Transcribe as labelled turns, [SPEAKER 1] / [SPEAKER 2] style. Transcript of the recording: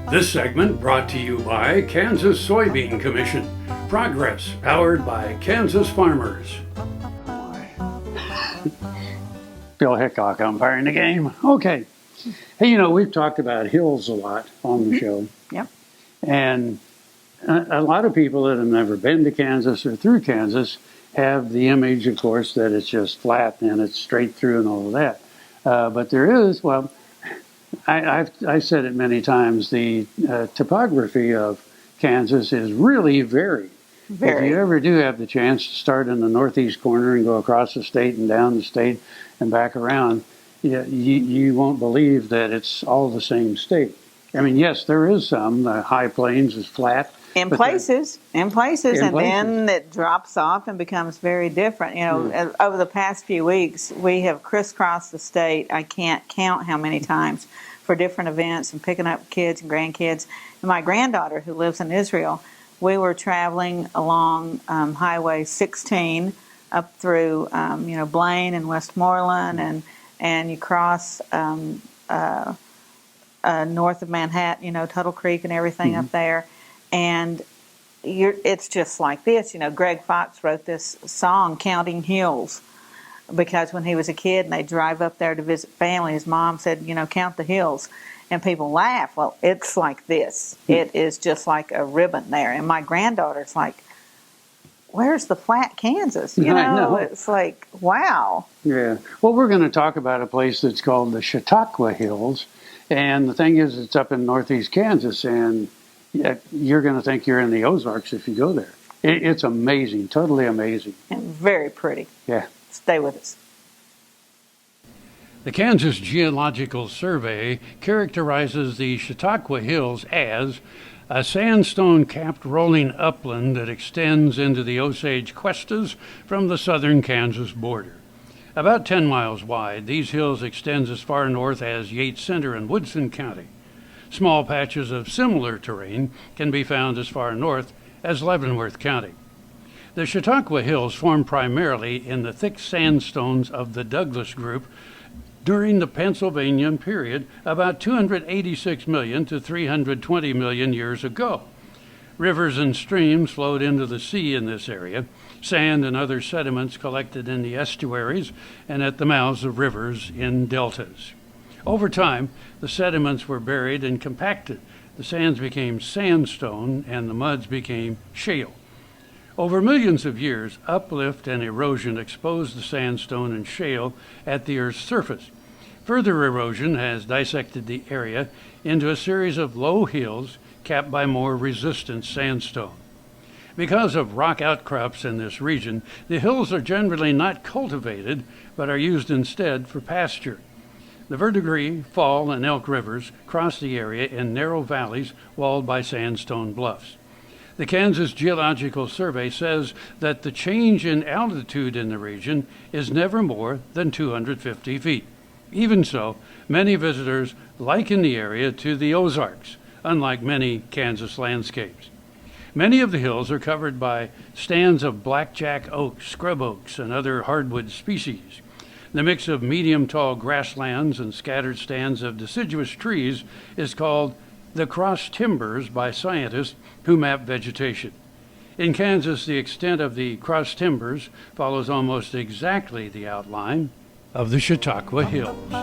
[SPEAKER 1] This segment brought to you by Kansas Soybean Commission. Progress powered by Kansas farmers. Bill Hickok umpiring the game. Okay. Hey, you know, we've talked about hills a lot on the show.
[SPEAKER 2] Yep.
[SPEAKER 1] And a lot of people that have never been to Kansas or through Kansas have the image, of course, that it's just flat and it's straight through and all of that. But there is, well, I've said it many times, the topography of Kansas is really varied.
[SPEAKER 2] Very.
[SPEAKER 1] If you ever do have the chance to start in the northeast corner and go across the state and down the state and back around, you won't believe that it's all the same state. I mean, yes, there is some. The high plains is flat.
[SPEAKER 2] In places, and then it drops off and becomes very different. You know, over the past few weeks, we have crisscrossed the state. I can't count how many times for different events and picking up kids and grandkids. And my granddaughter, who lives in Israel, we were traveling along Highway 16 up through, Blaine and Westmoreland, and you cross north of Manhattan, Tuttle Creek and everything up there. And it's just like this. Greg Fox wrote this song, Counting Hills, because when he was a kid and they'd drive up there to visit family, his mom said, count the hills. And people laugh. Well, it's like this. It is just like a ribbon there. And my granddaughter's like, where's the flat Kansas?
[SPEAKER 1] I know.
[SPEAKER 2] It's like, wow.
[SPEAKER 1] Yeah. Well, we're going to talk about a place that's called the Chautauqua Hills. And the thing is, it's up in northeast Kansas, and you're going to think you're in the Ozarks if you go there. It's amazing, totally amazing.
[SPEAKER 2] And very pretty.
[SPEAKER 1] Yeah.
[SPEAKER 2] Stay with us.
[SPEAKER 1] The Kansas Geological Survey characterizes the Chautauqua Hills as a sandstone-capped rolling upland that extends into the Osage Cuestas from the southern Kansas border. About 10 miles wide, these hills extend as far north as Yates Center in Woodson County. Small patches of similar terrain can be found as far north as Leavenworth County. The Chautauqua Hills form primarily in the thick sandstones of the Douglas Group during the Pennsylvanian Period, about 286 million to 320 million years ago. Rivers and streams flowed into the sea in this area. Sand and other sediments collected in the estuaries and at the mouths of rivers in deltas. Over time, the sediments were buried and compacted. The sands became sandstone and the muds became shale. Over millions of years, uplift and erosion exposed the sandstone and shale at the Earth's surface. Further erosion has dissected the area into a series of low hills capped by more resistant sandstone. Because of rock outcrops in this region, the hills are generally not cultivated, but are used instead for pasture. The Verdigris, Fall, and Elk rivers cross the area in narrow valleys walled by sandstone bluffs. The Kansas Geological Survey says that the change in altitude in the region is never more than 250 feet. Even so, many visitors liken the area to the Ozarks, unlike many Kansas landscapes. Many of the hills are covered by stands of blackjack oaks, scrub oaks, and other hardwood species. The mix of medium-tall grasslands and scattered stands of deciduous trees is called the cross timbers by scientists who map vegetation. In Kansas, the extent of the cross timbers follows almost exactly the outline of the Chautauqua Hills.